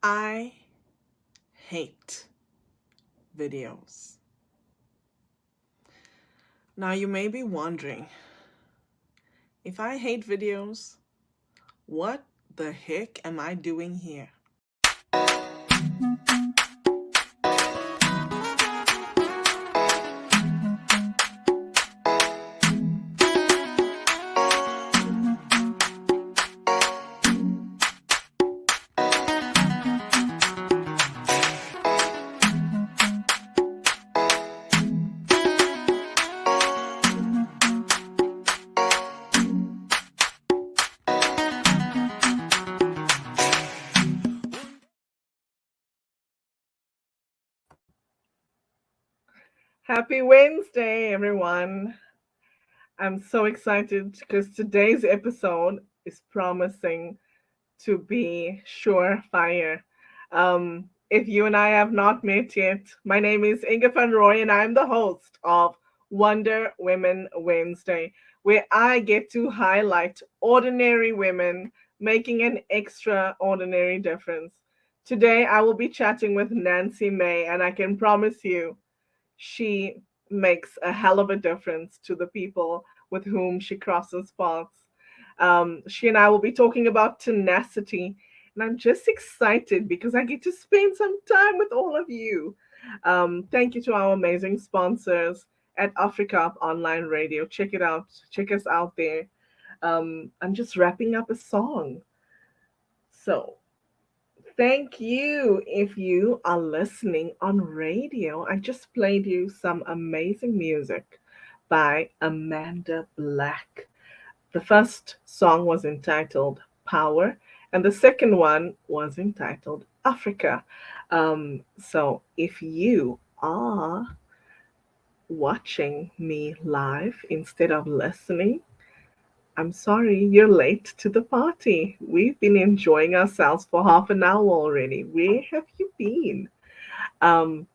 I hate videos. Now, you may be wondering, if I hate videos, what the heck am I doing here? Happy Wednesday, everyone. I'm so excited because today's episode is promising to be surefire. If you and I have not met yet, my name is Inga van Roy, and I'm the host of Wonder Women Wednesday, where I get to highlight ordinary women making an extraordinary difference. Today, I will be chatting with Nancy May, and I can promise you she makes a hell of a difference to the people with whom she crosses paths. She and I will be talking about tenacity, and I'm just excited because I get to spend some time with all of you. Thank you to our amazing sponsors at Africa Online Radio. Check it out. Check us out there. I'm just wrapping up a song. So, thank you if you are listening on radio. I just played you some amazing music by Amanda Black. The first song was entitled Power, and the second one was entitled Africa. So if you are watching me live instead of listening, I'm sorry, you're late to the party. We've been enjoying ourselves for half an hour already. Where have you been? Um,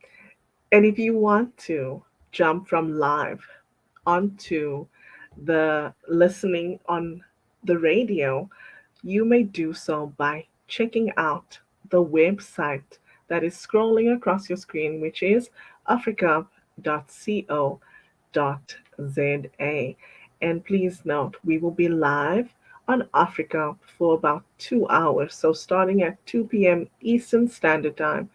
and if you want to jump from live onto the listening on the radio, you may do so by checking out the website that is scrolling across your screen, which is africa.co.za. And please note, we will be live on Africa for about 2 hours. So starting at 2 p.m. Eastern Standard Time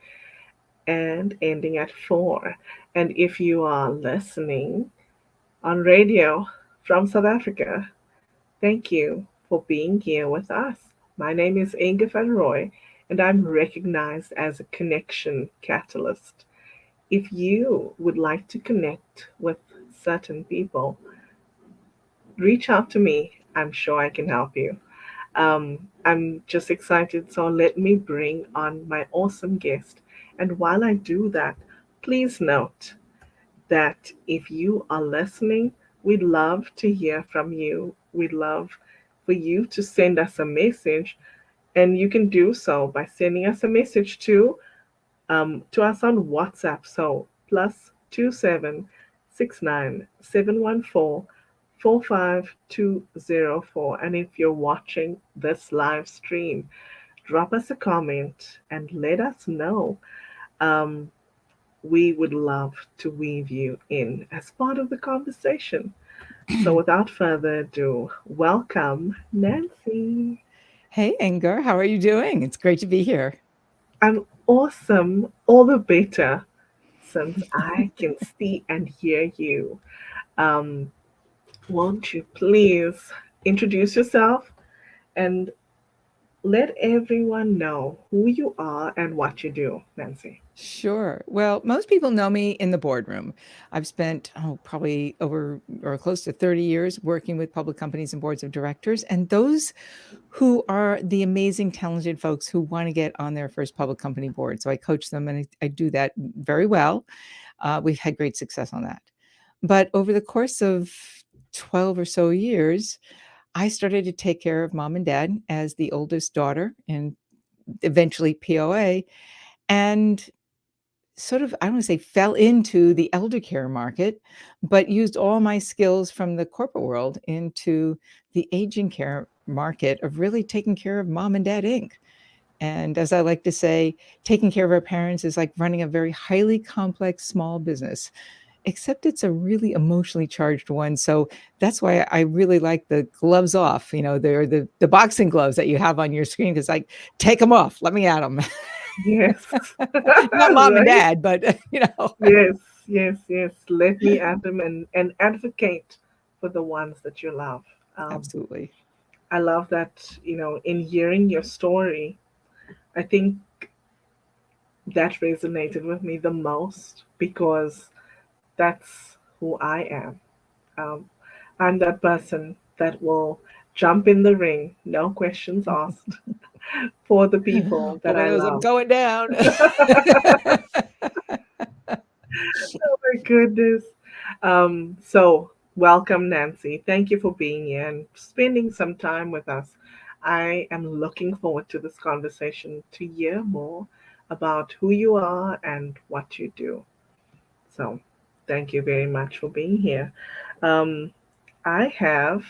and ending at 4. And if you are listening on radio from South Africa, thank you for being here with us. My name is Inga van Roy, and I'm recognized as a connection catalyst. If you would like to connect with certain people, reach out to me. I'm sure I can help you. I'm just excited, so let me bring on my awesome guest. And while I do that, please note that if you are listening, we'd love to hear from you. We'd love for you to send us a message, and you can do so by sending us a message to us on WhatsApp. So +27697144524. And if you're watching this live stream, drop us a comment and let us know. Um, we would love to weave you in as part of the conversation. So, without further ado, welcome, Nancy. Hey, Inger, how are you doing? It's great to be here. I'm awesome, all the better since I can see and hear you. Um, won't you please introduce yourself and let everyone know who you are and what you do, Nancy? Sure. Well, most people know me in the boardroom. I've spent, probably over or close to 30 years working with public companies and boards of directors. And those who are the amazing, talented folks who want to get on their first public company board. So I coach them and I do that very well. We've had great success on that. But over the course of 12 or so years, I started to take care of mom and dad as the oldest daughter and eventually POA, and sort of, I don't want to say fell into the elder care market, but used all my skills from the corporate world into the aging care market of really taking care of mom and dad Inc. And as I like to say, taking care of our parents is like running a very highly complex small business, except it's a really emotionally charged one. So that's why I really like the gloves off. You know, they're the boxing gloves that you have on your screen. Because like, take them off, let me at them. Yes. Not mom and Right? dad, but you know, Yes, yes, yes. Let me at them and advocate for the ones that you love. Um, absolutely. I love that, in hearing your story, I think that resonated with me the most because that's who I am. Um, I'm that person that will jump in the ring, no questions asked, for the people that Lord I knows I'm love. going down. Oh my goodness. So welcome, Nancy. Thank you for being here and spending some time with us. I am looking forward to this conversation to hear more about who you are and what you do. So, thank you very much for being here. Um, I have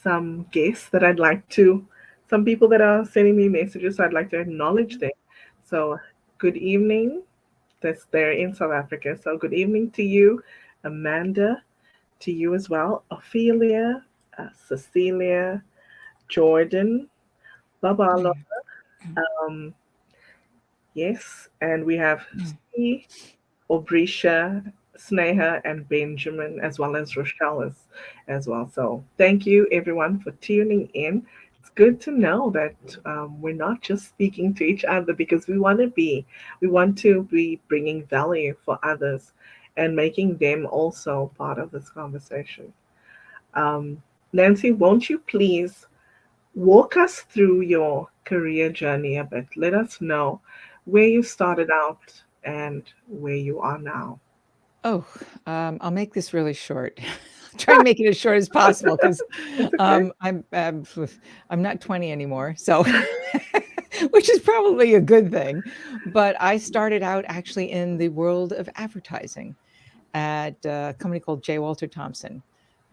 some guests that I'd like to, some people that are sending me messages, so I'd like to acknowledge them. So, good evening. That's there in South Africa. So, good evening to you, Amanda, to you as well, Ophelia, Cecilia, Jordan, Babalo, um, yes, and we have C, Obrisha, Sneha, and Benjamin, as well as Rochelle as well. So thank you everyone for tuning in. It's good to know that we're not just speaking to each other because we want to be bringing value for others and making them also part of this conversation. Um, Nancy, won't you please walk us through your career journey a bit? Let us know where you started out and where you are now. Oh, I'll make this really short. Try and make it as short as possible because It's okay. I'm not 20 anymore, so which is probably a good thing. But I started out actually in the world of advertising at a company called J. Walter Thompson,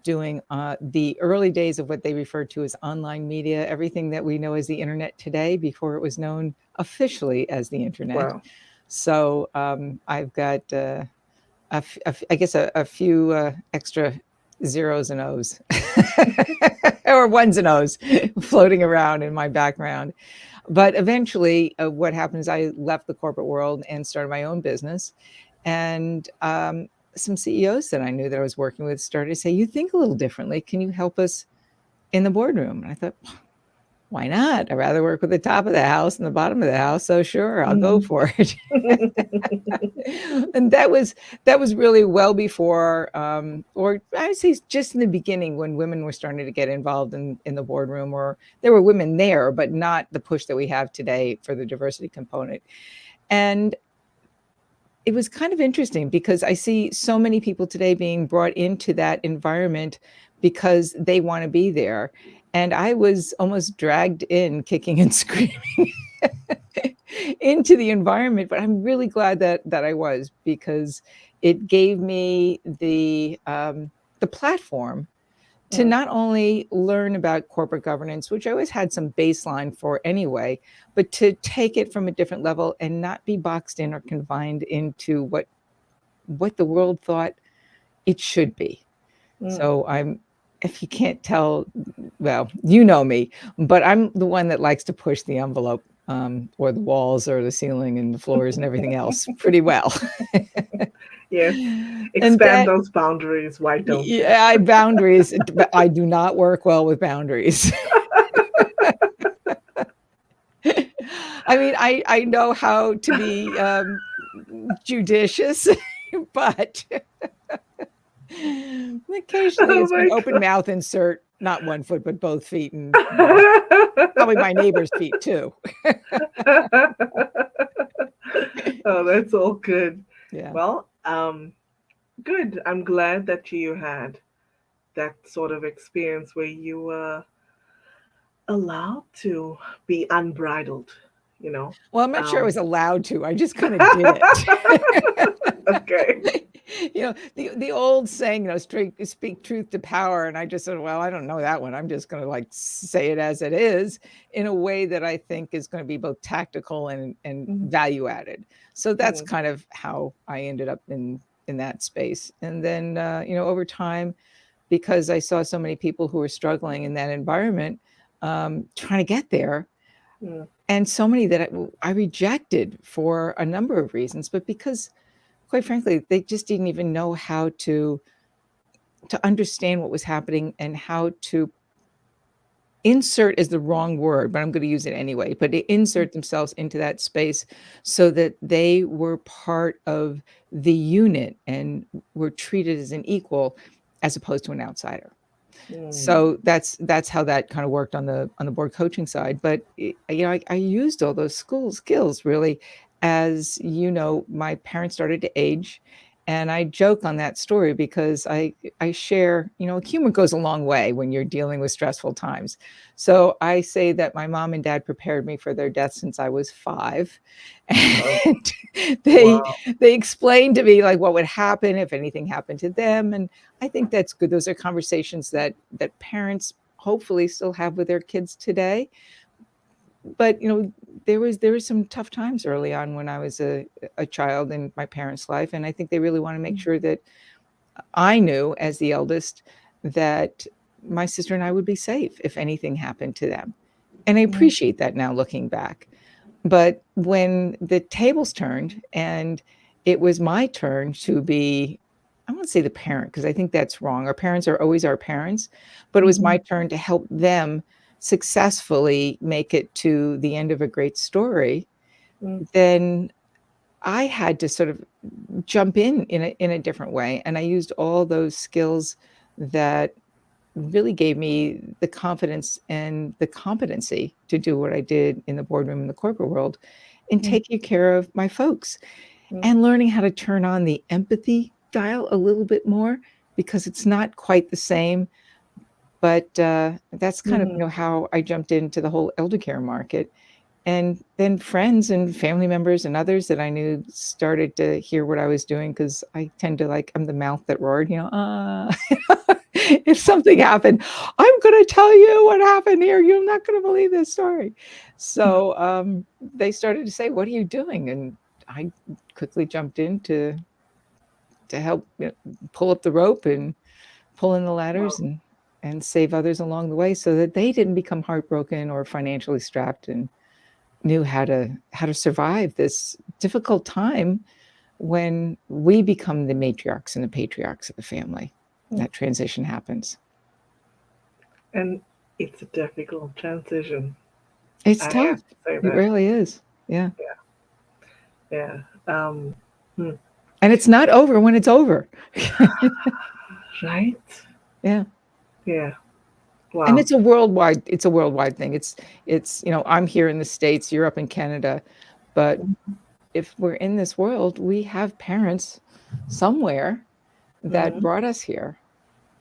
doing the early days of what they referred to as online media, everything that we know as the internet today before it was known officially as the internet. Wow. So I've got I guess a few extra zeros and O's or ones and O's floating around in my background. But eventually, what happens, I left the corporate world and started my own business. And some CEOs that I knew that I was working with started to say, "You think a little differently. Can you help us in the boardroom?" And I thought, why not? I'd rather work with the top of the house and the bottom of the house. So sure, I'll go Mhm. for it. And that was really well before, or I would say just in the beginning when women were starting to get involved in the boardroom, or there were women there, but not the push that we have today for the diversity component. And it was kind of interesting because I see so many people today being brought into that environment because they want to be there. And I was almost dragged in kicking and screaming into the environment, but I'm really glad that I was, because it gave me the platform to Mm, not only learn about corporate governance, which I always had some baseline for anyway, but to take it from a different level and not be boxed in or confined into what the world thought it should be. mm. So if you can't tell, well, you know me, but I'm the one that likes to push the envelope, or the walls or the ceiling and the floors and everything else pretty well. Yes. And Expand that, those boundaries. Why don't you? yeah, boundaries, but I do not work well with boundaries. I mean, I know how to be judicious, but occasionally Oh it's been my open God. mouth insert, not one foot, but both feet, and probably my neighbor's feet too. Oh, that's all good. Yeah. Well, good. I'm glad that you had that sort of experience where you were allowed to be unbridled, you know. Well, I'm not sure I Um, was allowed to. I just kind of did it. okay. the old saying, speak truth to power. And I just said, well, I don't know that one. I'm just going to like say it as it is in a way that I think is going to be both tactical and Mhm. value added. So that's Mhm. kind of how I ended up in that space. And then, over time, because I saw so many people who were struggling in that environment, trying to get there, Mhm. and so many that I rejected for a number of reasons, but because, quite frankly, they just didn't even know how to understand what was happening and how to insert is the wrong word, but I'm going to use it anyway, but to insert themselves into that space so that they were part of the unit and were treated as an equal as opposed to an outsider. Mhm. So that's how that kind of worked on the board coaching side. But I used all those skills really as my parents started to age, and I joke on that story because I share, humor goes a long way when you're dealing with stressful times. So I say that my mom and dad prepared me for their death since I was 5, Oh, and they wow. they explained to me like what would happen if anything happened to them, and I think that's good. Those are conversations that parents hopefully still have with their kids today. But there was some tough times early on when I was a child in my parents' life, and I think they really want to make sure that I knew, as the eldest, that my sister and I would be safe if anything happened to them. And I Mhm. appreciate that now looking back. But when the tables turned and it was my turn to be, I won't say the parent because I think that's wrong. Our parents are always our parents, but it was my Mhm. turn to help them successfully make it to the end of a great story. Mhm. Then I had to sort of jump in a different way. And I used all those skills that really gave me the confidence and the competency to do what I did in the boardroom in the corporate world and Mhm. taking care of my folks Mhm. and learning how to turn on the empathy dial a little bit more because it's not quite the same. But that's kind of Mhm. how I jumped into the whole elder care market. And then friends and family members and others that I knew started to hear what I was doing because I tend to like, I'm the mouth that roared, if something happened, I'm going to tell you what happened here. You're not going to believe this story. So they started to say, what are you doing? And I quickly jumped in to help pull up the rope and pull in the ladders Wow. and save others along the way so that they didn't become heartbroken or financially strapped and knew how to survive this difficult time when we become the matriarchs and the patriarchs of the family. Mhm. That transition happens. And it's a difficult transition. It's I tough. have to say It that. really is. Yeah. Yeah. Hmm. And it's not over when it's over. Right? Yeah. Yeah. And Wow. it's a worldwide thing. I'm here in the States, you're up in Canada, but if we're in this world, we have parents somewhere that Mhm. brought us here.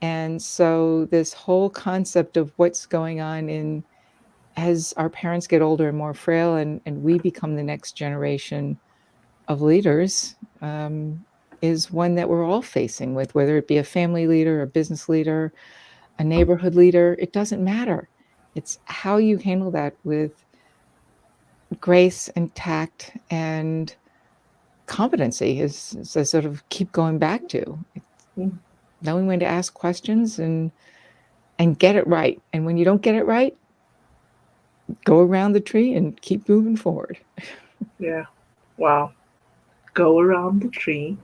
And so this whole concept of what's going on in as our parents get older and more frail and we become the next generation of leaders, is one that we're all facing with, whether it be a family leader, a business leader, a neighborhood leader, it doesn't matter. It's how you handle that with grace and tact and competency is I sort of keep going back to. Mhm. Knowing when to ask questions and get it right. And when you don't get it right, go around the tree and keep moving forward. Yeah. Wow. Go around the tree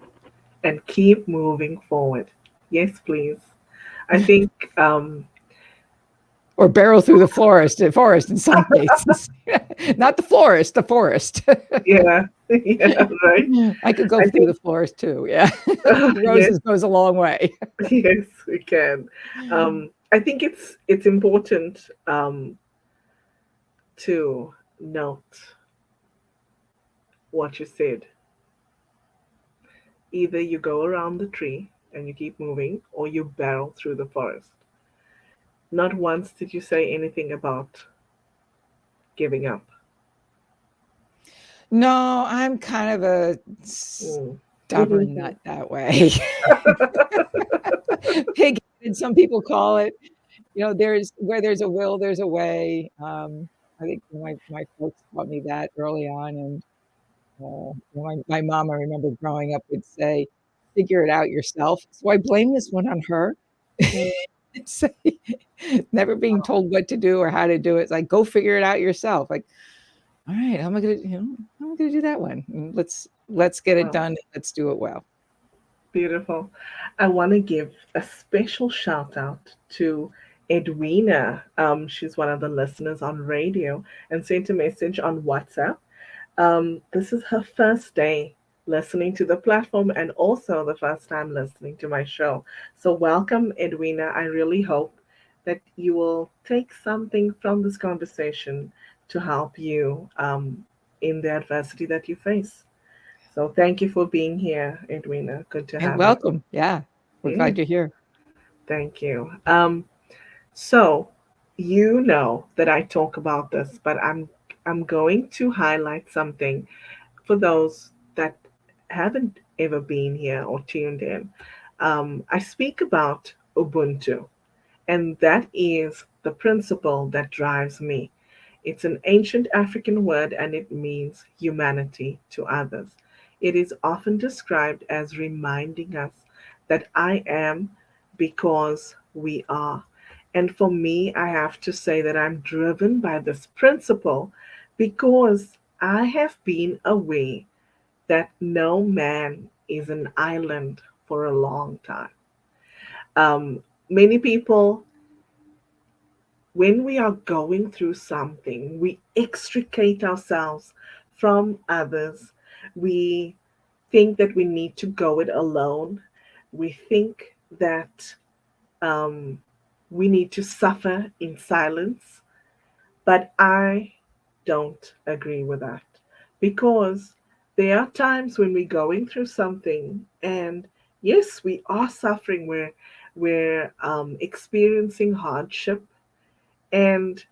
and keep moving forward. Yes, please. I think, um, Or barrel through the forest in some cases. Not the florist, the forest. yeah, yeah, right. I could go I through think, the forest too. Yeah. yes, Roses goes a long way. yes, we can. I think it's important to note what you said. Either you go around the tree and you keep moving, or you barrel through the forest. Not once did you say anything about giving up. No, I'm kind of a Mm. stubborn nut that way. Pig-headed, some people call it. There's where there's a will, there's a way. I think my folks taught me that early on, and my mom, I remember growing up, would say, "Figure it out yourself." So I blame this one on her. Mm, Say, never being told what to do or how to do it. It's like, go figure it out yourself. Like, all right, how am I gonna do that one? Let's get it wow. done. Let's do it well. Beautiful. I want to give a special shout out to Edwina. She's one of the listeners on radio and sent a message on WhatsApp. This is her first day listening to the platform and also the first time listening to my show. So, welcome, Edwina. I really hope that you will take something from this conversation to help you in the adversity that you face. So, thank you for being here, Edwina. Good to And have you. welcome. Yeah, we're Yeah, glad you're here. thank you. So, you know that I talk about this, but I'm going to highlight something for those that haven't ever been here or tuned in. I speak about Ubuntu, and that is the principle that drives me. It's an ancient African word and it means humanity to others. It is often described as reminding us that I am because we are. And for me, I have to say that I'm driven by this principle because I have been aware that no man is an island for a long time. Many people, when we are going through something, we extricate ourselves from others. We think that we need to go it alone. We think that um, we need to suffer in silence. But I don't agree with that because there are times when we're going through something, and yes, we are suffering. We're experiencing hardship, and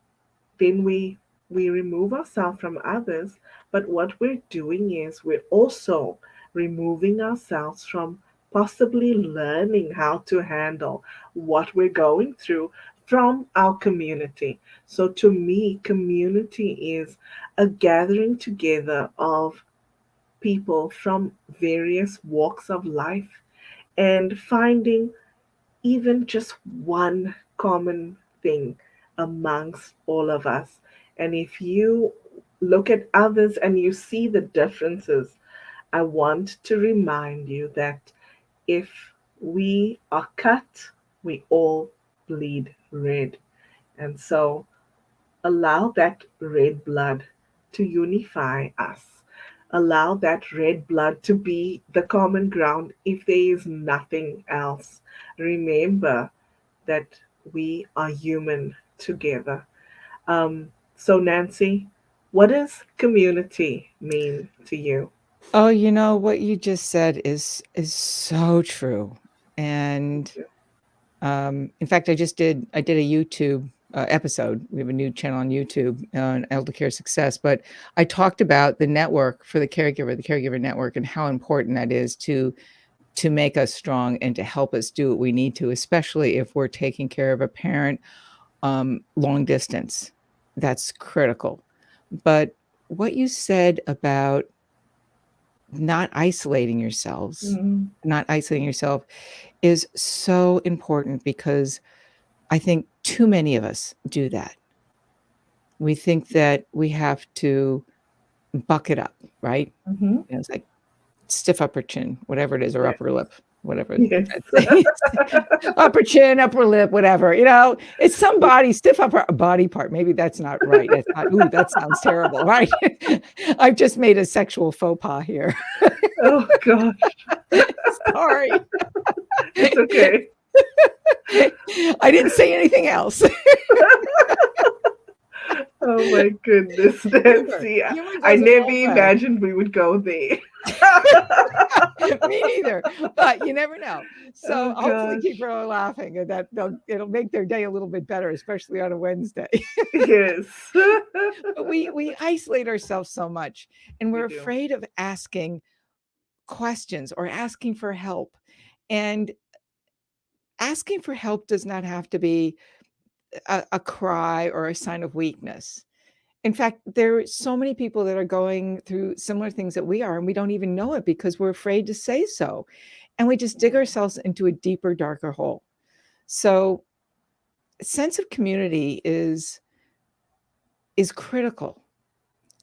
then we remove ourselves from others. But what we're doing is we're also removing ourselves from possibly learning how to handle what we're going through from our community. So to me, community is a gathering together of people from various walks of life and finding even just one common thing amongst all of us. And if you look at others and you see the differences, I want to remind you that if we are cut, we all bleed red. And so allow that red blood to unify us. Allow that red blood to be the common ground if there is nothing else. Remember that we are human together. Um, so, Nancy, what does community mean to you? Oh, what you just said is so true. And in fact, I did a YouTube episode. We have a new channel on YouTube on elder care success, but I talked about the network for the caregiver network, and how important that is to make us strong and to help us do what we need to, especially if we're taking care of a parent long distance. That's critical. But what you said about not isolating yourselves, Mm, not isolating yourself is so important, because I think too many of us do that. We think that we have to buck it up, right? mm-hmm. It's like stiff upper chin, whatever it is, or Yes. upper lip, whatever Yes. that thing is. Upper chin, upper lip, whatever. It's some stiff upper body part. Maybe that's not right. That's not. Ooh, that sounds terrible, right? I've just made a sexual faux pas here. Oh gosh, Sorry. it's okay. I didn't say anything else. Oh my goodness, Humor. Nancy. Humor I goes a never long way. imagined we would go there. Me neither, but you never know. Oh So hopefully gosh. people are laughing, and that it'll make their day a little bit better, especially on a Wednesday. Yes. But we isolate ourselves so much, and We we're do. afraid of asking, questions or asking for help. And asking for help does not have to be a cry or a sign of weakness. In fact, there are so many people that are going through similar things that we are, and we don't even know it because we're afraid to say so. And we just dig ourselves into a deeper, darker hole. So, sense of community is critical.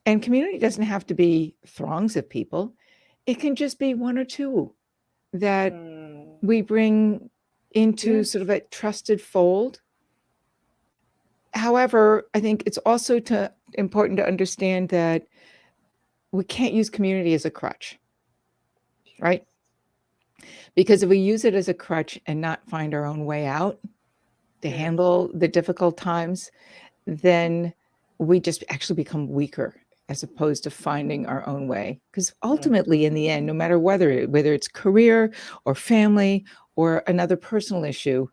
And community doesn't have to be throngs of people. It can just be one or two that Mm. we bring into Yes. sort of a trusted fold. However, I think it's also important to understand that we can't use community as a crutch, right? Because if we use it as a crutch and not find our own way out to Yes. handle the difficult times, then we just actually become weaker as opposed to finding our own way. Because Mm. ultimately, in the end, no matter whether it's career or family or another personal issue,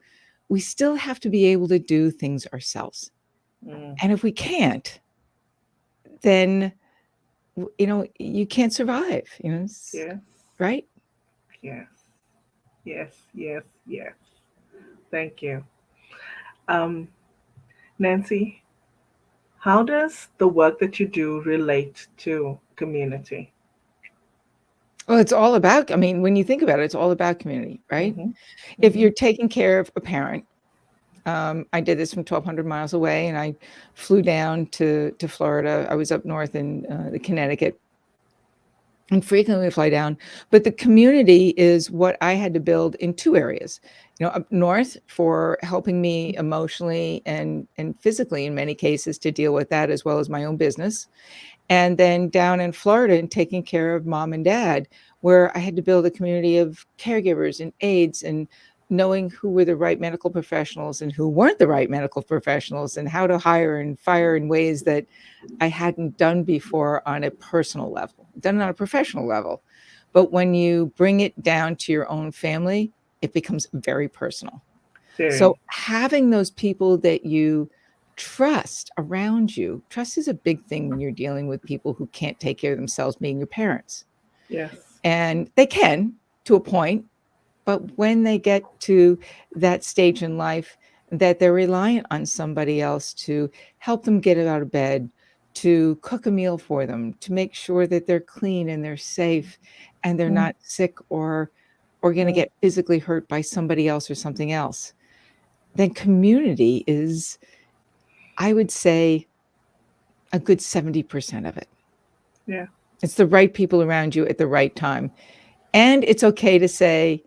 we still have to be able to do things ourselves. Mm. And if we can't, then you can't survive. Yes. Right? Yes. Yes. Yes. Yes. Thank you. Um, Nancy, how does the work that you do relate to community? Well, it's all about. I mean, when you think about it, it's all about community, right? Mm-hmm. If Mm-hmm. you're taking care of a parent, I did this from 1,200 miles away, and I flew down to Florida. I was up north in the Connecticut, and frequently fly down. But the community is what I had to build in two areas. Up north for helping me emotionally and physically, in many cases, to deal with that as well as my own business. And then down in Florida and taking care of mom and dad, where I had to build a community of caregivers and aides and knowing who were the right medical professionals and who weren't the right medical professionals and how to hire and fire in ways that I hadn't done before on a personal level, done it on a professional level. But when you bring it down to your own family, it becomes very personal. So Very. having those people that you trust around you, trust is a big thing when you're dealing with people who can't take care of themselves, being your parents. Yes. And they can to a point, but when they get to that stage in life that they're reliant on somebody else to help them get out of bed, to cook a meal for them, to make sure that they're clean and they're safe and they're Mm. not sick or going to Mm. get physically hurt by somebody else or something else, then community is, I would say, a good 70% of it. Yeah. It's the right people around you at the right time. And it's okay to say,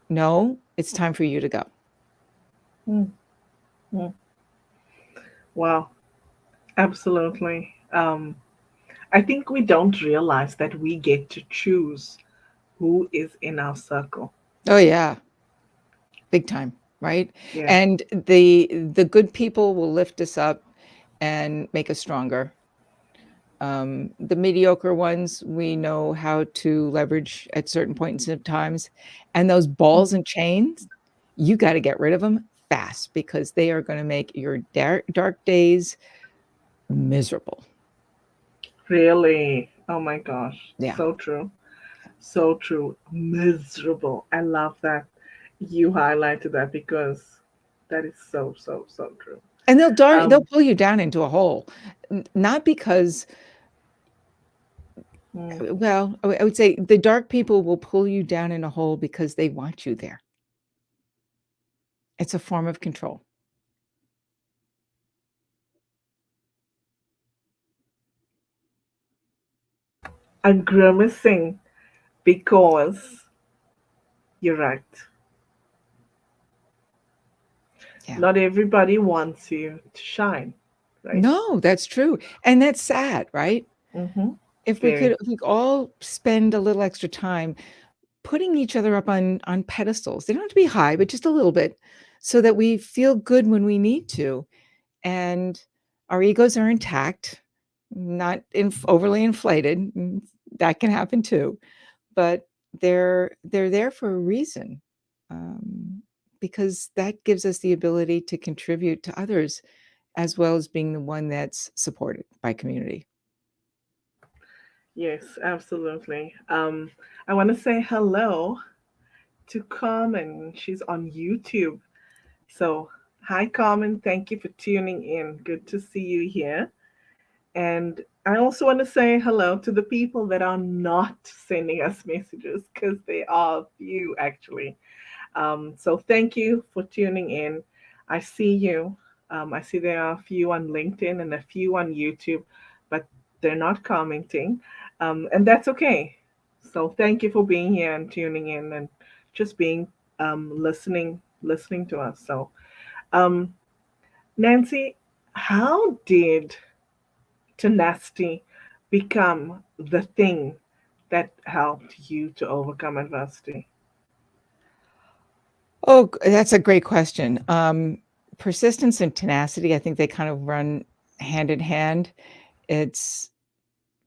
no, it's time for you to go. Mm. Mm. Wow. Absolutely. I think we don't realize that we get to choose who is in our circle. Oh, yeah, big time, right? Yeah. And the good people will lift us up and make us stronger. The mediocre ones, we know how to leverage at certain points in times. And those balls and chains, you got to get rid of them fast because they are going to make your dark days miserable. Really. Oh my gosh. Yeah. So true. So true. Miserable. I love that you highlighted that because that is so, so, so true. And they'll Um, pull you down into a hole. Not because, mm, well, I would say the dark people will pull you down in a hole because they want you there. It's a form of control. I'm grimacing because you're right. Yeah. Not everybody wants you to shine, right? No, that's true. And that's sad, right? Mm-hmm. If we could Very. if we could all spend a little extra time putting each other up on pedestals. They don't have to be high, but just a little bit so that we feel good when we need to. And our egos are intact, not overly inflated. That can happen too. But they're there for a reason. Because that gives us the ability to contribute to others as well as being the one that's supported by community. Yes, absolutely. I want to say hello to Carmen. She's on YouTube. So, hi, Carmen. Thank you for tuning in. Good to see you here. And I also want to say hello to the people that are not sending us messages because they are few actually. So thank you for tuning in. I see you. I see there are a few on LinkedIn and a few on YouTube, but they're not commenting. And that's okay. So thank you for being here and tuning in and just being listening to us. So um, Nancy, how did tenacity become the thing that helped you to overcome adversity? Oh, that's a great question. Persistence and tenacity, I think they kind of run hand in hand. It's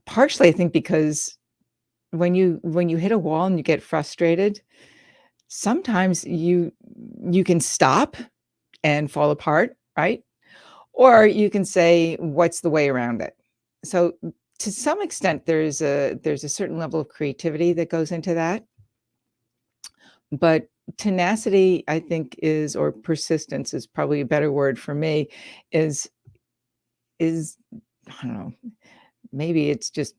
partially, I think, because when you hit a wall and you get frustrated, sometimes you can stop and fall apart, right? Or you can say, "What's the way around it?" So, to some extent, there's a certain level of creativity that goes into that, but tenacity, I think, is or persistence is probably a better word for me, is is I don't know, maybe it's just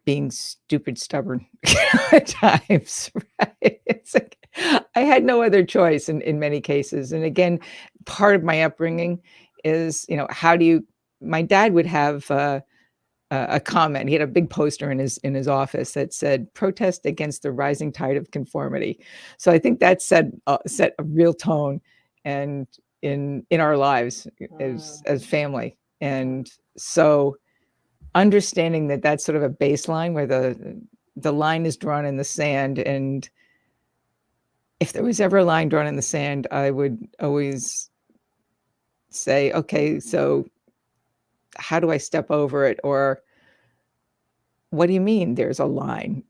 being stupid stubborn at times, right? It's like I had no other choice in many cases, and again, part of my upbringing is, how do you my dad would have, a comment. He had a big poster in his office that said, "Protest against the rising tide of conformity." So I think that set a real tone and in our lives as family, and so understanding that that's sort of a baseline where the line is drawn in the sand, and if there was ever a line drawn in the sand, I would always say, "Okay, so how do I step over it?" Or, "What do you mean there's a line?"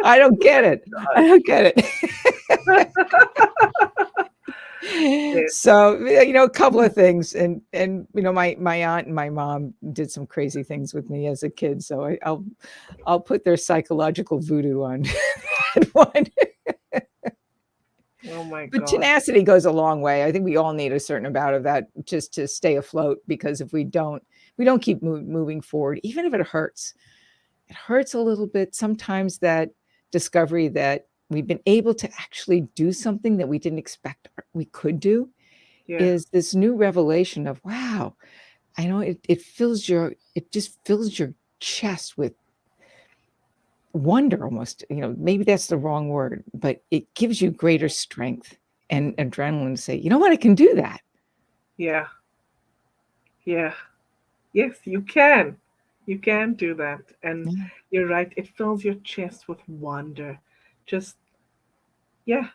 I don't get it. I don't get it. Yes. So, a couple of things, and my aunt and my mom did some crazy things with me as a kid, so I'll put their psychological voodoo on that one. Oh my But God. tenacity goes a long way. I think we all need a certain amount of that just to stay afloat, because if we don't keep moving forward, even if it hurts. It hurts a little bit sometimes, that discovery that we've been able to actually do something that we didn't expect we could do Yeah. is this new revelation of, wow, I know it just fills your chest with wonder almost, maybe that's the wrong word, but it gives you greater strength and adrenaline to say, you know what, I can do that. Yeah. Yeah. Yes, you can. You can do that. And Yeah. you're right. It fills your chest with wonder. Just, yeah,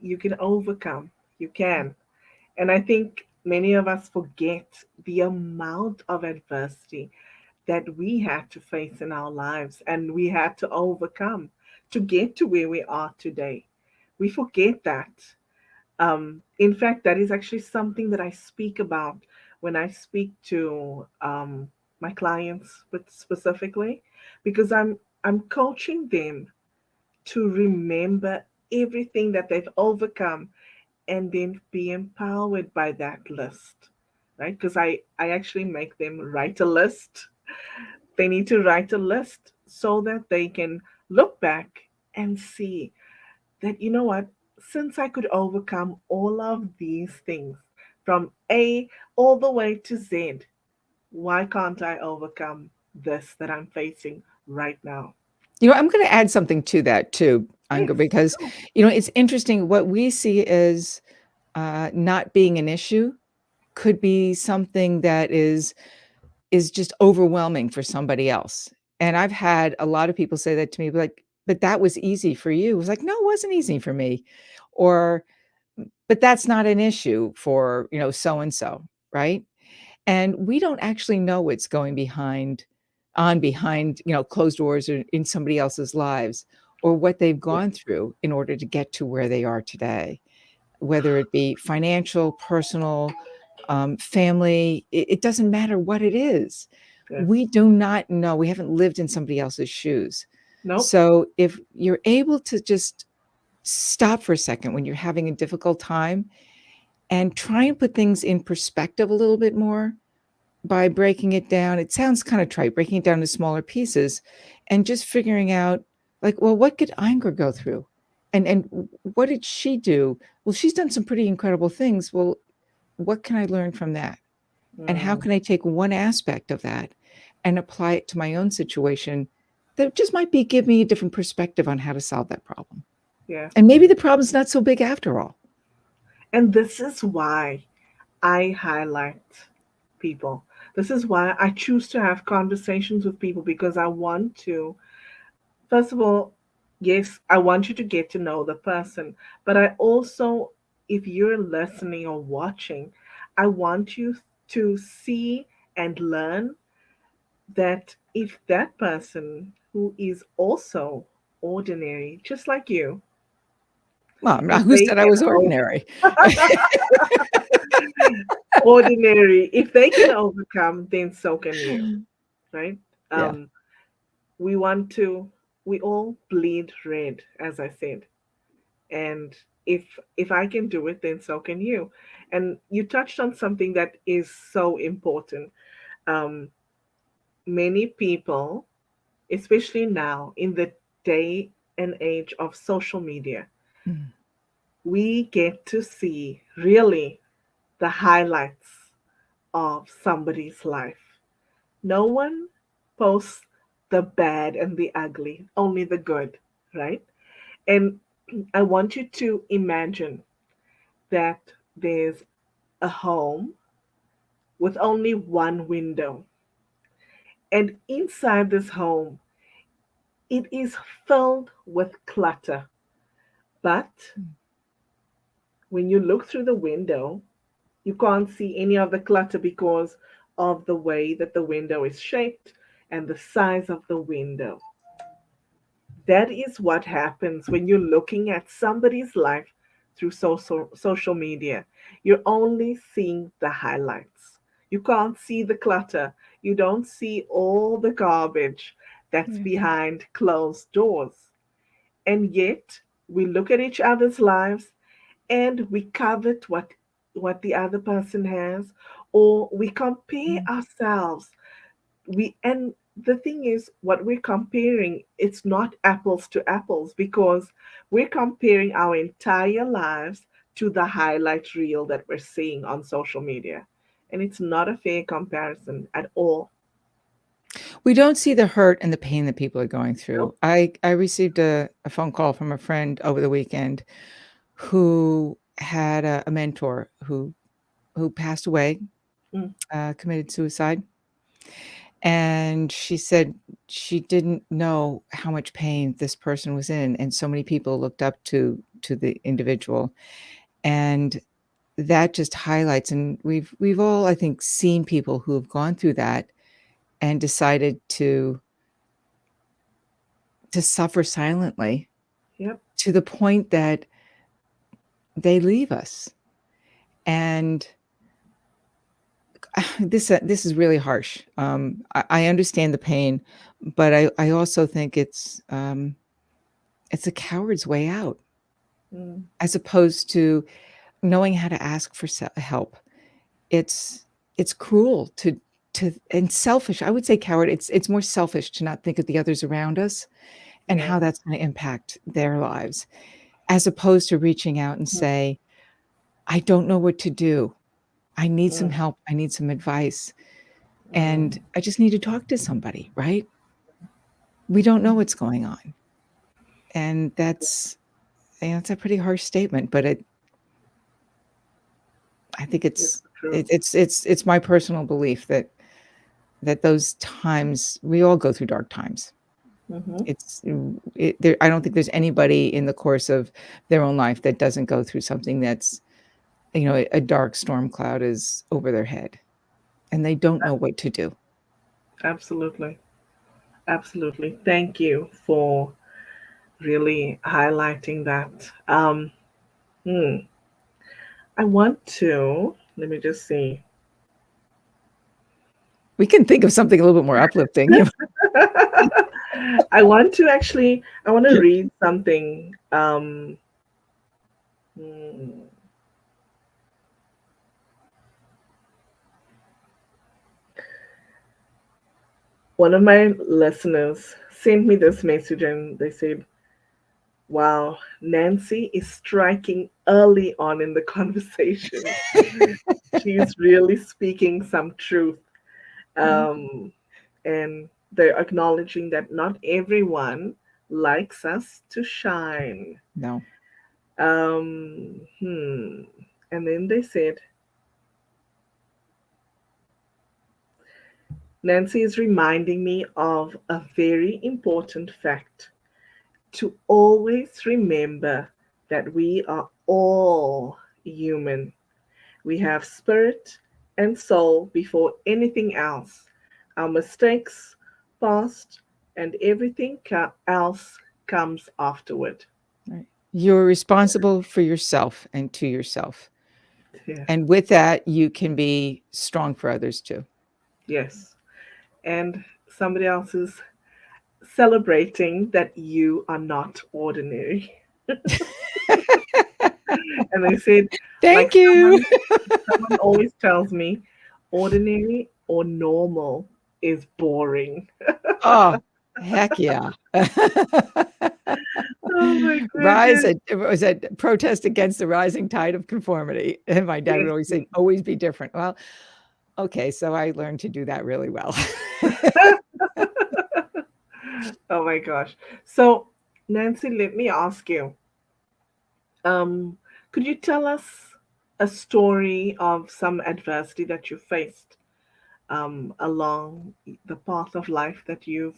you can overcome. You can. And I think many of us forget the amount of adversity that we had to face in our lives and we had to overcome to get to where we are today. We forget that. In fact, that is actually something that I speak about when I speak to my clients, but specifically because I'm coaching them to remember everything that they've overcome and then be empowered by that list, right? Because I actually make them write a list. They need to write a list so that they can look back and see that, you know what, since I could overcome all of these things from A all the way to Z, why can't I overcome this that I'm facing right now? I'm going to add something to that too, Yes. Anga, because Oh, it's interesting what we see as not being an issue could be something that is just overwhelming for somebody else. And I've had a lot of people say that to me, like, but that was easy for you. It was like, no, it wasn't easy for me. Or, but that's not an issue for, so and so, right? And we don't actually know what's going behind, closed doors or in somebody else's lives, or what they've yeah, gone through in order to get to where they are today, whether it be financial, personal, family. It doesn't matter what it is. Yes. We do not know. We haven't lived in somebody else's shoes. Nope. So if you're able to just stop for a second when you're having a difficult time and try and put things in perspective a little bit more by breaking it down. It sounds kind of trite, breaking it down to smaller pieces and just figuring out, like, well, what could Inger go through? And what did she do? Well, she's done some pretty incredible things. Well, what can I learn from that? And how Mm, can I take one aspect of that and apply it to my own situation that just might be give me a different perspective on how to solve that problem? yes. And maybe the problem's not so big after all. And this is why I highlight people. This is why I choose to have conversations with people, because I want to, first of all, yes, I want you to get to know the person, but I also, if you're listening or watching, I want you to see and learn that if that person who is also ordinary, just like you, Well, if who they said I can was ordinary? ordinary, if they can overcome, then so can you, right? Yeah. Um, we want to, we all bleed red, as I said, and if I can do it, then so can you. And you touched on something that is so important. Um, Many people, especially now in the day and age of social media, Mm. we get to see really the highlights of somebody's life. No one posts the bad and the ugly, only the good, right? And I want you to imagine that there's a home with only one window. And inside this home, it is filled with clutter. But when you look through the window, you can't see any of the clutter because of the way that the window is shaped and the size of the window. That is what happens when you're looking at somebody's life through social media. You're only seeing the highlights. You can't see the clutter. You don't see all the garbage that's Yeah. behind closed doors. And yet, we look at each other's lives and we covet what the other person has, or we compare Mm. ourselves. And the thing is, what we're comparing, it's not apples to apples, because we're comparing our entire lives to the highlight reel that we're seeing on social media, and it's not a fair comparison at all. We don't see the hurt and the pain that people are going through. Nope. I received a phone call from a friend over the weekend who had a mentor who passed away, Mm, committed suicide, and she said she didn't know how much pain this person was in, and so many people looked up to the individual, and that just highlights, and we've all, I think, seen people who have gone through that and decided to suffer silently yep. to the point that they leave us. And this is really harsh. I understand the pain, but I also think it's a coward's way out, Mm, as opposed to knowing how to ask for help. It's it's cruel to and selfish. I would say coward. It's more selfish to not think of the others around us and yes. how that's going to impact their lives, as opposed to reaching out and Mm, say, I don't know what to do. I need some mm, help. I need some advice. And mm, I just need to talk to somebody, right? We don't know what's going on. And that's a pretty harsh statement, but I think it's true. it's my personal belief that those times we all go through dark times. Hmm. I don't think there's anybody in the course of their own life that doesn't go through something that's, a dark storm cloud is over their head and they don't know what to do. Absolutely. Absolutely. Thank you for really highlighting that. Hmm, I want to. Let me just see. We can think of something a little bit more uplifting. I want to read something. Hmm, one of my listeners sent me this message and they said, wow, Nancy is striking early on in the conversation. She's really speaking some truth. Um, and they're acknowledging that not everyone likes us to shine. No. Hmm. And then they said, Nancy is reminding me of a very important fact to always remember that we are all human. We have spirit and soul before anything else. Our mistakes, past, and everything else comes afterward. Right. You're responsible for yourself and to yourself. Yes, And with that, you can be strong for others too. yes. And somebody else is celebrating that you are not ordinary. And they said, like Thank you. someone always tells me, ordinary or normal is boring. Oh, heck yeah. Oh my Rise goodness. at was that protest against the rising tide of conformity. And my dad would Yes. always say, always be different. Well, okay, so I learned to do that really well. Oh my gosh. So, Nancy, let me ask you, um, could you tell us a story of some adversity that you faced along the path of life that you've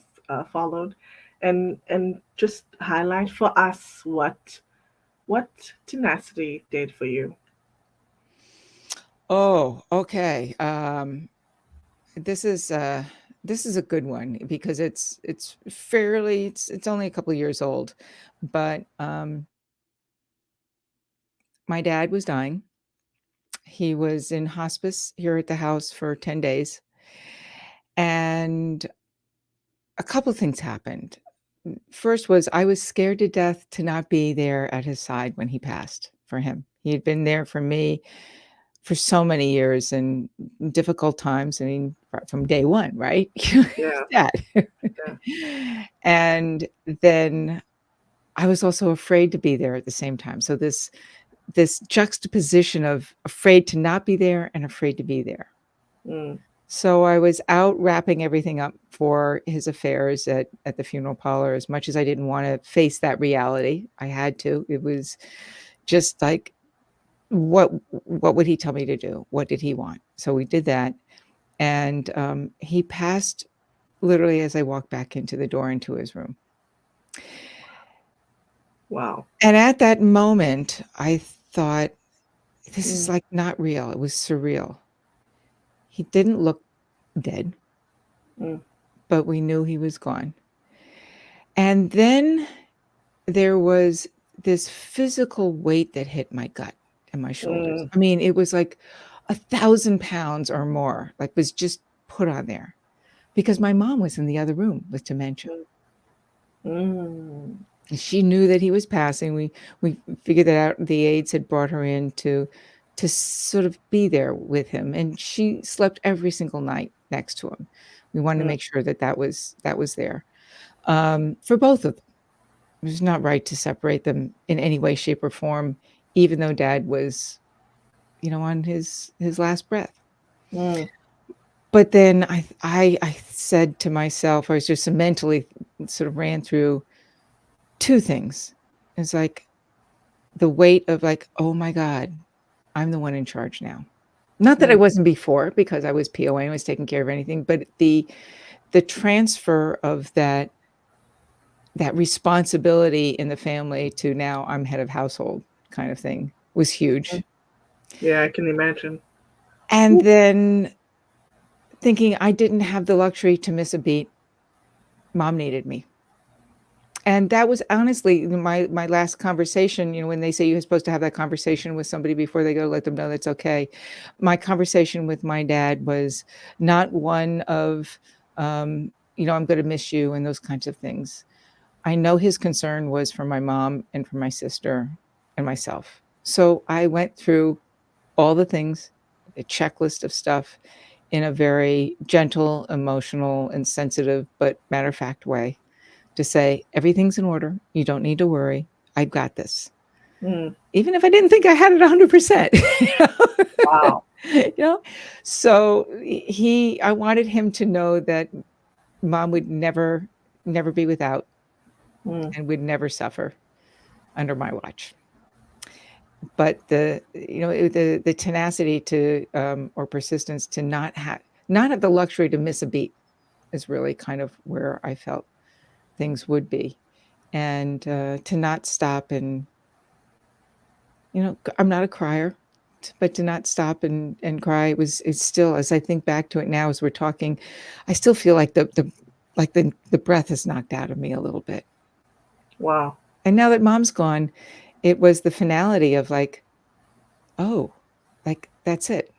followed, and just highlight for us what tenacity did for you? Oh, okay. This is this is a good one because it's fairly it's only a couple of years old, but my dad was dying. He was in hospice here at the house for 10 days, and a couple of things happened. First was I was scared to death to not be there at his side when he passed for him. He had been there for me for so many years and difficult times. I mean, from day one, right? Yeah, Dad. yeah. And then I was also afraid to be there at the same time. So this juxtaposition of afraid to not be there and afraid to be there. Mm, So I was out wrapping everything up for his affairs at the funeral parlor. As much as I didn't want to face that reality, I had to. It was just like, what would he tell me to do? What did he want? So we did that, and he passed literally as I walked back into the door into his room. wow. And at that moment, I thought, this is Mm, like not real. It was surreal. He didn't look dead, mm, but we knew he was gone. And then there was this physical weight that hit my gut and my shoulders. mm, I mean, it was like 1,000 pounds or more, like was just put on there because my mom was in the other room with dementia. mm, And she knew that he was passing. We figured that out. The aides had brought her in to sort of be there with him, and she slept every single night next to him. We wanted to mm, make sure that that was there for both of them. It was not right to separate them in any way, shape, or form, even though Dad was, on his last breath. mm, But then I said to myself, I was just mentally sort of ran through two things. It's like the weight of like, oh my God, I'm the one in charge now. Not that I mm, wasn't before because I was POA and was taking care of anything, but the transfer of that responsibility in the family to now I'm head of household kind of thing was mm. huge. Yeah, I can imagine. And then thinking I didn't have the luxury to miss a beat. Mom needed me. And that was honestly my last conversation, when they say you're supposed to have that conversation with somebody before they go, let them know that's okay. My conversation with my dad was not one of, I'm going to miss you and those kinds of things. I know his concern was for my mom and for my sister and myself. So I went through all the things, a checklist of stuff in a very gentle, emotional, and sensitive, but matter of fact way to say, everything's in order. You don't need to worry. I've got this. Mm. Even if I didn't think I had it 100%. Wow. You know? So I wanted him to know that mom would never be without Mm. and would never suffer under my watch. But the tenacity to or persistence to not have the luxury to miss a beat is really kind of where I felt things would be, and to not stop and I'm not a crier, but to not stop and cry it's still, as I think back to it now as we're talking, I still feel like the breath is knocked out of me a little bit. Wow. And now that mom's gone, it was the finality of like, oh, like that's it.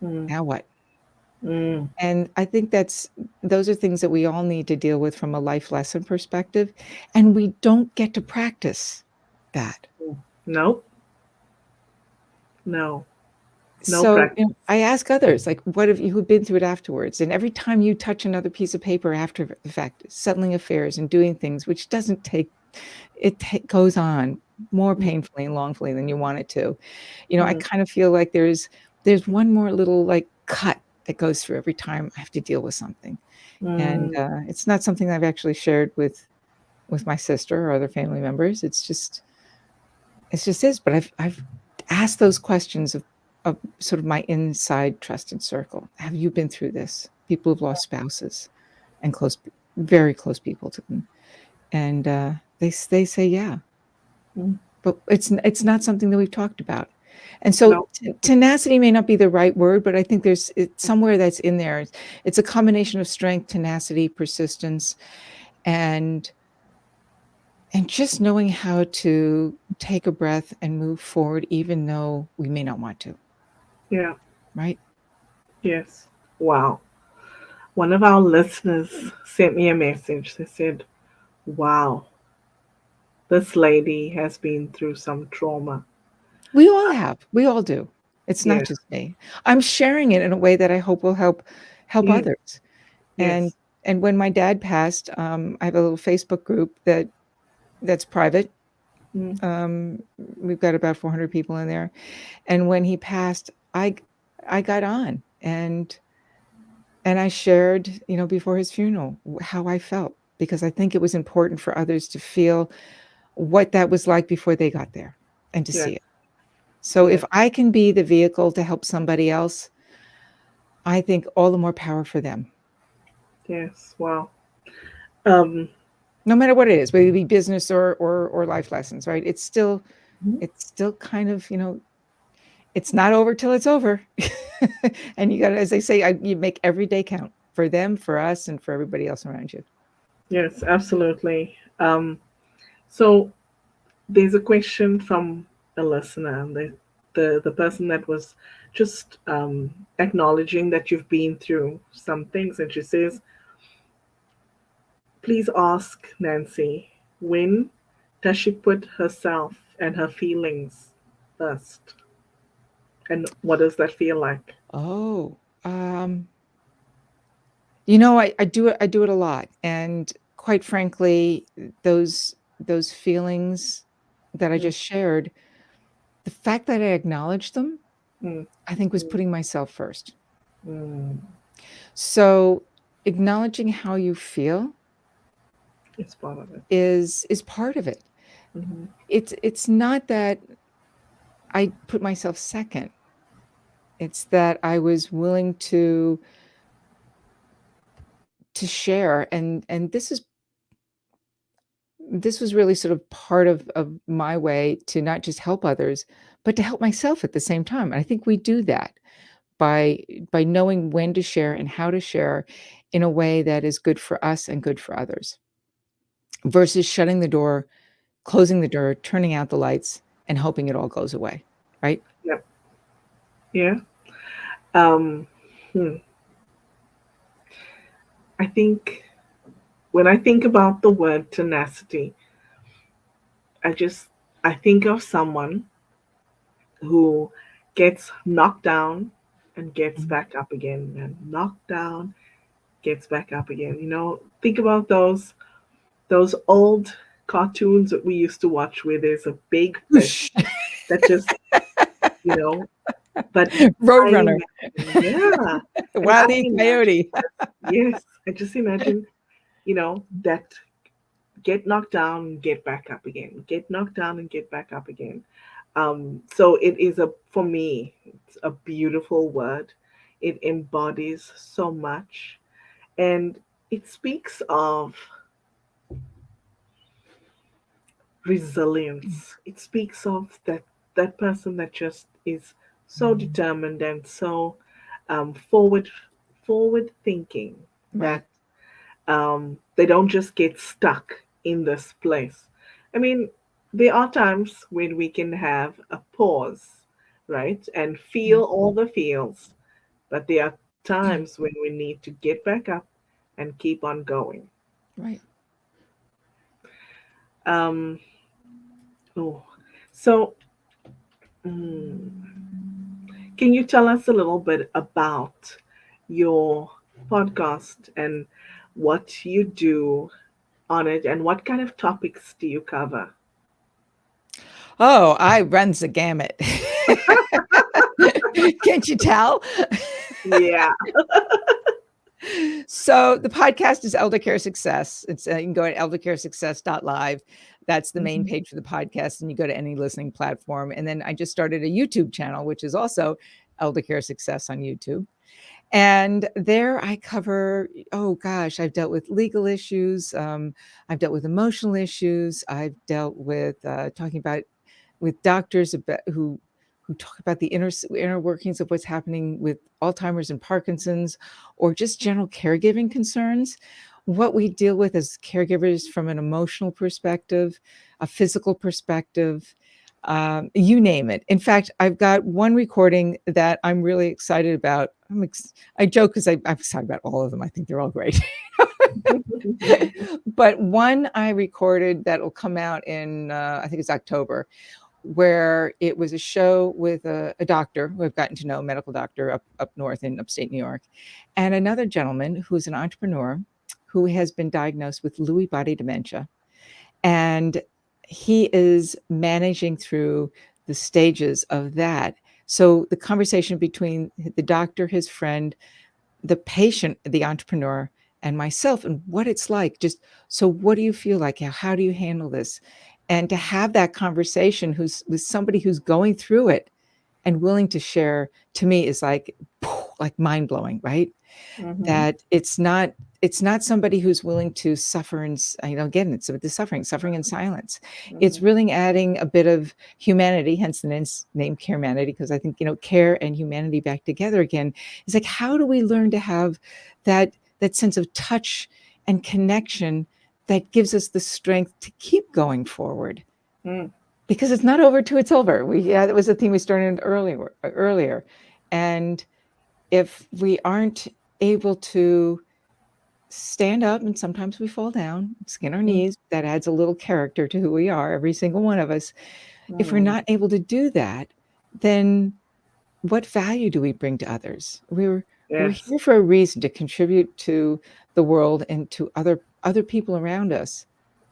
Mm. Now what? Mm. And I think those are things that we all need to deal with from a life lesson perspective. And we don't get to practice that. Mm. Nope. No. No So, practice. I ask others, like, what have you who've been through it afterwards? And every time you touch another piece of paper after the fact, settling affairs and doing things, which doesn't take, goes on more Mm. painfully and longfully than you want it to. I Mm. kind of feel like there's one more little like cut that goes through every time I have to deal with something. And Mm. it's not something I've actually shared with my sister or other family members. It's just is. But I've asked those questions of sort of my inside trusted circle. Have you been through this? People who've lost spouses and very close people to them, and they say yeah, Mm. but it's not something that we've talked about. And so No. tenacity may not be the right word, but I think it's somewhere that's in there. It's a combination of strength, tenacity, persistence, and just knowing how to take a breath and move forward, even though we may not want to, Yeah. right? Yes. Wow. One of our listeners sent me a message. They said, wow, this lady has been through some trauma. We all have. We all do. It's not Yeah. just me. I'm sharing it in a way that I hope will help Yes. others. And Yes. when my dad passed, I have a little Facebook group that's private. Mm. We've got about 400 people in there. And when he passed, I got on and I shared, before his funeral, how I felt, because I think it was important for others to feel what that was like before they got there and to Yes. see it. So Yes. if I can be the vehicle to help somebody else, I think all the more power for them, Yes. Wow. Um. no matter what it is, whether it be business or life lessons, right? Mhm. It's still kind of, it's not over till it's over. And you got to, as they say, you make every day count for them, for us, and for everybody else around you. Yes. Absolutely. So there's a question from a listener. The person that was just acknowledging that you've been through some things, and she says, please ask Nancy, when does she put herself and her feelings first? And what does that feel like? Oh, I do it a lot. And quite frankly, those feelings that I Mm. just shared, the fact that I acknowledged them, Mm. I think was Mm. putting myself first. Mm. So acknowledging how you feel It's part of it. is part of it. Hmm. It's not that I put myself second. It's that I was willing to share, and this was really sort of part of my way to not just help others, but to help myself at the same time. And I think we do that by knowing when to share and how to share in a way that is good for us and good for others. versus shutting the door, closing the door, turning out the lights, and hoping it all goes away, right? Yep. Yeah. Um, hmm. I think when I think about the word tenacity, I just I think of someone who gets knocked down and gets Mhm. back up again and knocked down, gets back up again. Think about those old cartoons that we used to watch where there's a big Whoosh. fish that just, you know, but I Roadrunner, imagine, yeah, and I Wile E. imagine, Coyote. yes, I just imagine, that get knocked down and get back up again, get knocked down and get back up again. So it is for me, it's a beautiful word. It embodies so much, and it speaks of resilience. It speaks of that person that just is so determined and so forward thinking Right. that they don't just get stuck in this place. I mean, there are times when we can have a pause, right, and feel Mm. all the feels, but there are times when we need to get back up and keep on going. Right. Um, oh, so. mm, Can you tell us a little bit about your podcast and what you do on it and what kind of topics do you cover? Oh, I runs the gamut. Can't you tell? Yeah. So the podcast is Elder Care Success. You can go to eldercaresuccess.live. That's the main Mhm. page for the podcast, and you go to any listening platform. And then I just started a YouTube channel, which is also Elder Care Success on YouTube. And there I cover, oh gosh, I've dealt with legal issues. I've dealt with emotional issues. I've dealt with talking about with doctors about, who talk about the inner workings of what's happening with Alzheimer's and Parkinson's, or just general caregiving concerns. What we deal with as caregivers from an emotional perspective, a physical perspective, you name it. In fact, I've got one recording that I'm really excited about. I joke because I'm excited about all of them. I think they're all great. But one I recorded that will come out in, I think it's October, where it was a show with a doctor who I've gotten to know, a medical doctor up north in upstate New York, and another gentleman who's an entrepreneur who has been diagnosed with Lewy body dementia. And he is managing through the stages of that. So the conversation between the doctor, his friend, the patient, the entrepreneur, and myself, and what it's like. Just so, what do you feel like? How do you handle this? And to have that conversation who's with somebody who's going through it and willing to share, to me is like mind blowing, right? Mhm. That it's not somebody who's willing to suffer and again, it's the suffering in silence. It's Mhm. really adding a bit of humanity, hence the name Caremanity, because I think care and humanity back together again is like, how do we learn to have that sense of touch and connection that gives us the strength to keep going forward, Mm. because it's not over till it's over. That was the theme we started earlier. And if we aren't able to stand up, and sometimes we fall down, skin our Mm. knees, that adds a little character to who we are, every single one of us. If we're Mm. not able to do that, then what value do we bring to others? We're Yes. here for a reason, to contribute to the world and to other people around us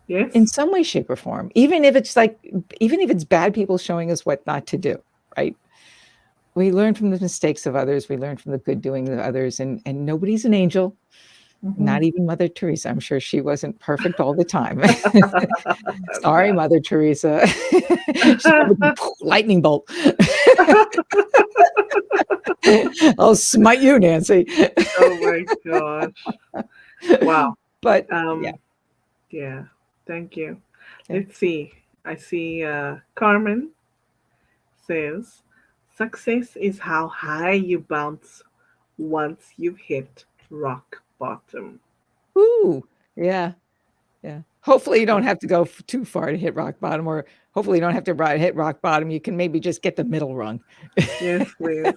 in Yes. some way, shape, or form. Even if it's bad people showing us what not to do, right? We learn from the mistakes of others. We learn from the good doing of others, and nobody's an angel. Mhm. Not even Mother Teresa. I'm sure she wasn't perfect all the time. Sorry, Mother Teresa. She's probably lightning bolt. I'll smite you, Nancy. Oh my gosh. Wow. But yeah, Um, yeah. Thank you. yeah. Let's see. I see Carmen says success is how high you bounce once you've hit rock bottom. Ooh, yeah. Yeah. Hopefully you don't So, have to go too far to hit rock bottom, or hopefully you don't have to hit rock bottom. You can maybe just get the middle rung. yes, please.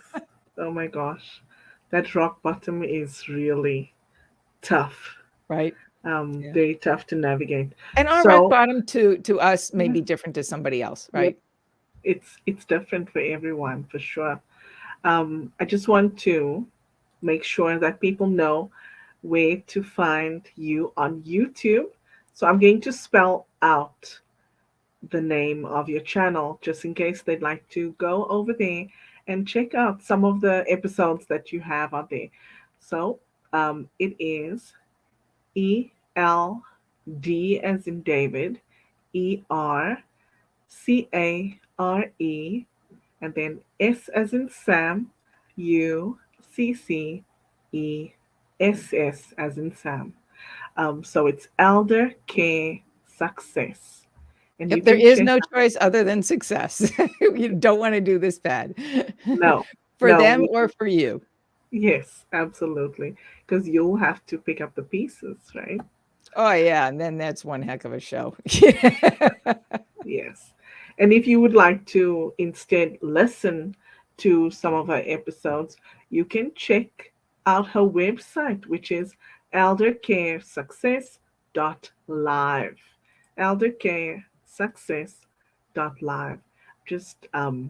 Oh my gosh. That rock bottom is really tough. Right? Yeah. Very tough to navigate. And our rock So, bottom to us may yeah, be different to somebody else, yep, right? it's different for everyone for sure. I just want to make sure that people know where to find you on YouTube. So I'm going to spell out the name of your channel just in case they'd like to go over there and check out some of the episodes that you have out there. So it is ELD as in David, ERCARE, and then S as in Sam, UCCESS as in Sam. So it's Elder Care Success. And you Yep, there can is check no out, choice other than success. You don't want to do this bad no, for no, them or for you. yes, absolutely. Because you'll have to pick up the pieces, right? Oh yeah, and then that's one heck of a show. Yes. And if you would like to instead listen to some of her episodes, you can check out her website, which is eldercaresuccess.live. Eldercaresuccess.live. Just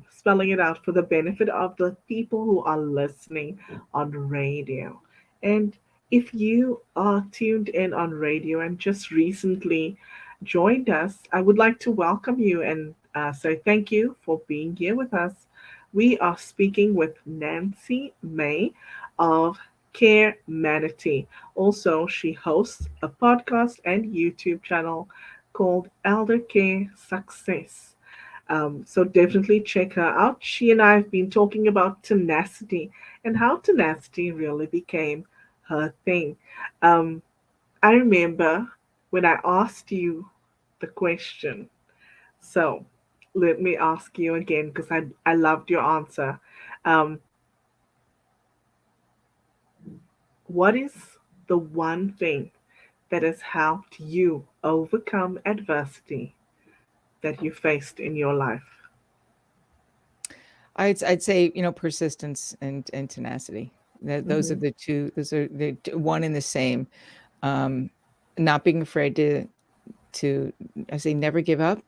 spelling it out for the benefit of the people who are listening on radio. And if you are tuned in on radio and just recently joined us, I would like to welcome you and say thank you for being here with us. We are speaking with Nancy May of Care Manatee. Also, she hosts a podcast and YouTube channel called Elder Care Success. So definitely check her out. She and I have been talking about tenacity and how tenacity really became her thing. Um, I remember when I asked you the question. So let me ask you again because I loved your answer. Um, what is the one thing that has helped you overcome adversity that you faced in your life? I'd say, persistence and tenacity. Those are Hmm. the two. Those are the one and the same. Um, Not being afraid to I say never give up,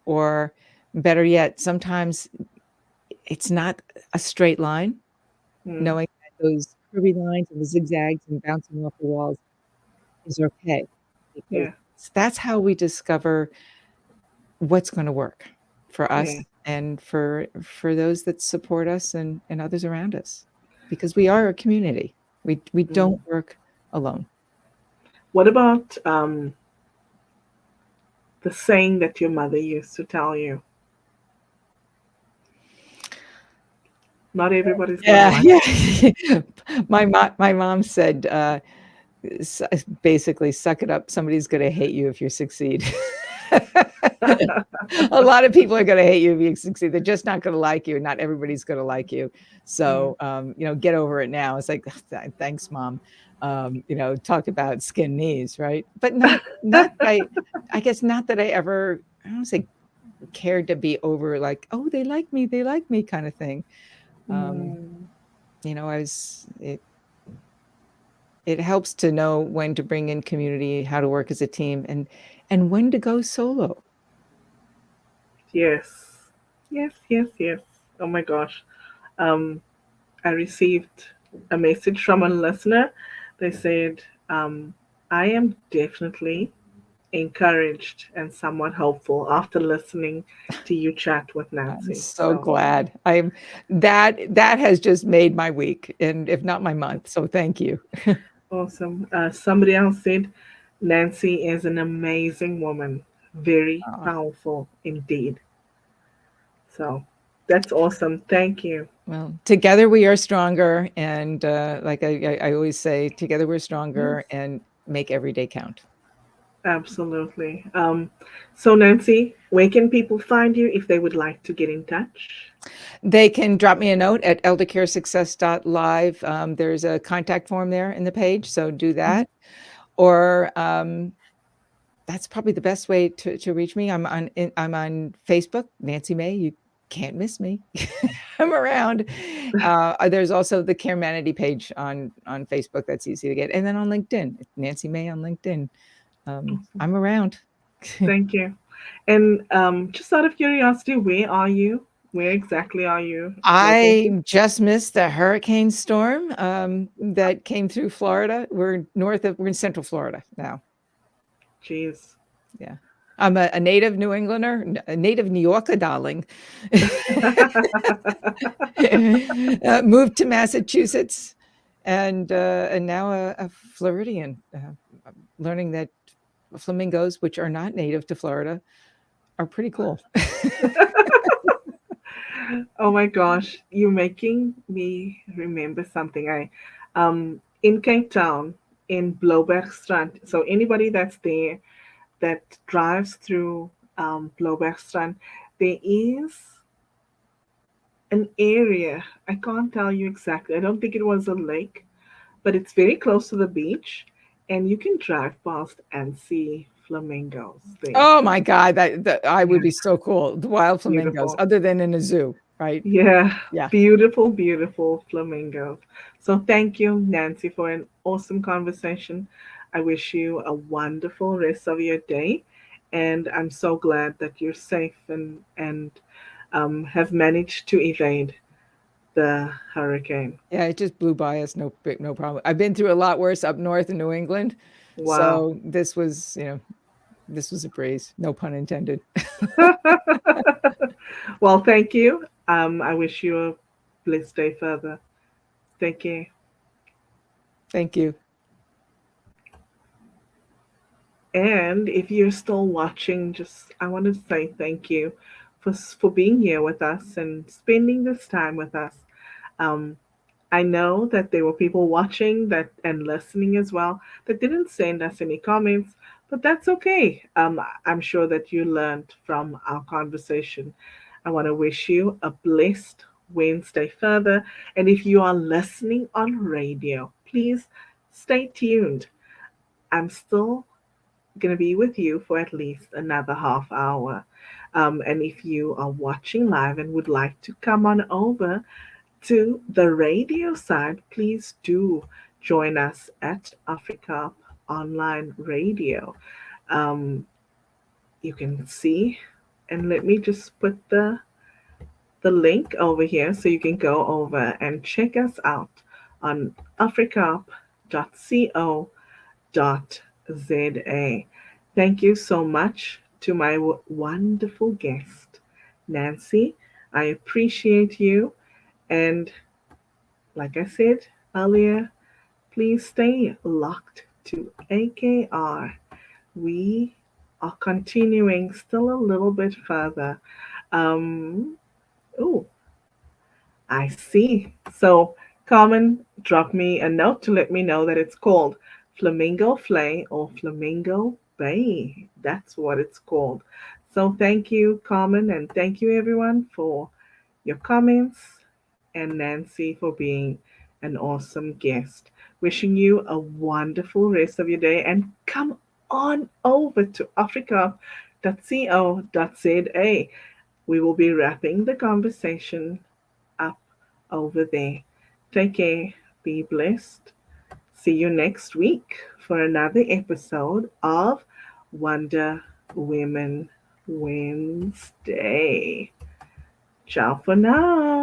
or better yet, sometimes it's not a straight line. Mm, Knowing that those curvy lines and the zigzags and bouncing off the walls is okay, because yeah, that's how we discover what's going to work for yeah. us and for those that support us and others around us, because we are a community. We Mm. don't work alone. What about the saying that your mother used to tell you? Not everybody's gonna Yeah, like yeah. My mom said, s basically, "Suck it up, somebody's gonna hate you if you succeed." it. A lot of people are gonna hate you if you succeed. They're just not gonna like you, not everybody's gonna like you. Mm, So, get over it now. It's like, Thanks, mom." Talk about skin knees, right? But not that I guess not that I ever, I don't say cared to be over like, "Oh, they like me," kind of thing. Um, mm, I was it helps to know when to bring in community, how to work as a team, and when to go solo. yes, yes, yes, yes. Oh my gosh. Um, I received a message from a listener. They said, I am definitely encouraged and somewhat hopeful after listening to you chat with I'm Nancy. so So glad. I'm that has just made my week, and if not my month. So thank you. awesome. Somebody else said, Nancy is an amazing woman, very Aw, powerful indeed. So that's awesome. Thank you. well, together we are stronger, and like I always say, together we're Yes, stronger, and make every day count. absolutely. So, Nancy, where can people find you if they would like to get in touch? They can drop me a note at eldercaresuccess.live. There's a contact form there in the page, so do Mhm. that. Or that's probably the best way to reach me. I'm on Facebook, Nancy May. You can't miss me. I'm around. There's also the Caremanity page on Facebook. That's easy to get. And then on LinkedIn, Nancy May on LinkedIn. Awesome. I'm around. Thank you. And just out of curiosity, where are you? Where exactly are you located? I just missed the hurricane storm that came through Florida. We're in Central Florida now. Jeez. Yeah. I'm a native New Englander, a native New Yorker, darling. Moved to Massachusetts, and now a Floridian. Learning that flamingos, which are not native to Florida, are pretty cool. Oh my gosh, you're making me remember something. I in Cape Town in Blaubergstrand. So anybody that's there that drives through Blaubergstrand, there is an area. I can't tell you exactly. I don't think it was a lake, but it's very close to the beach, and you can drive past and see flamingos there. Oh my God, that I would Yeah, be so cool. The wild flamingos, beautiful. other than in a zoo, right? Yeah, Yeah. beautiful, beautiful flamingos. So thank you, Nancy, for an awesome conversation. I wish you a wonderful rest of your day, and I'm so glad that you're safe and have managed to evade the hurricane. Yeah, it just blew by us. No problem. I've been through a lot worse up north in New England. Wow. So this was a breeze. No pun intended. Well, thank you. I wish you a blessed day further. Take care. Thank you. And if you're still watching, just I want to say thank you for being here with us and spending this time with us. Um, I know that there were people watching that and listening as well that didn't send us any comments, but that's okay. I'm sure that you learned from our conversation. I want to wish you a blessed Wednesday further. And if you are listening on radio, please stay tuned. I'm still going to be with you for at least another half hour. And if you are watching live and would like to come on over to the radio side, please do join us at Africa Online Radio. Um, you can see, and let me just put the link over here so you can go over and check us out on africa.co.za. Thank you so much to my wonderful guest, Nancy. I appreciate you. And like I said earlier, please stay locked to AKR. We are continuing still a little bit further. Um, oh, I see. So, Carmen dropped me a note to let me know that it's called Flamingo Flay or Flamingo Bay. That's what it's called. So, thank you, Carmen, and thank you, everyone, for your comments, and Nancy for being an awesome guest. Wishing you a wonderful rest of your day and come on over to africa.co.za. We will be wrapping the conversation up over there. Take care, be blessed. See you next week for another episode of Wonder Women Wednesday. Ciao for now.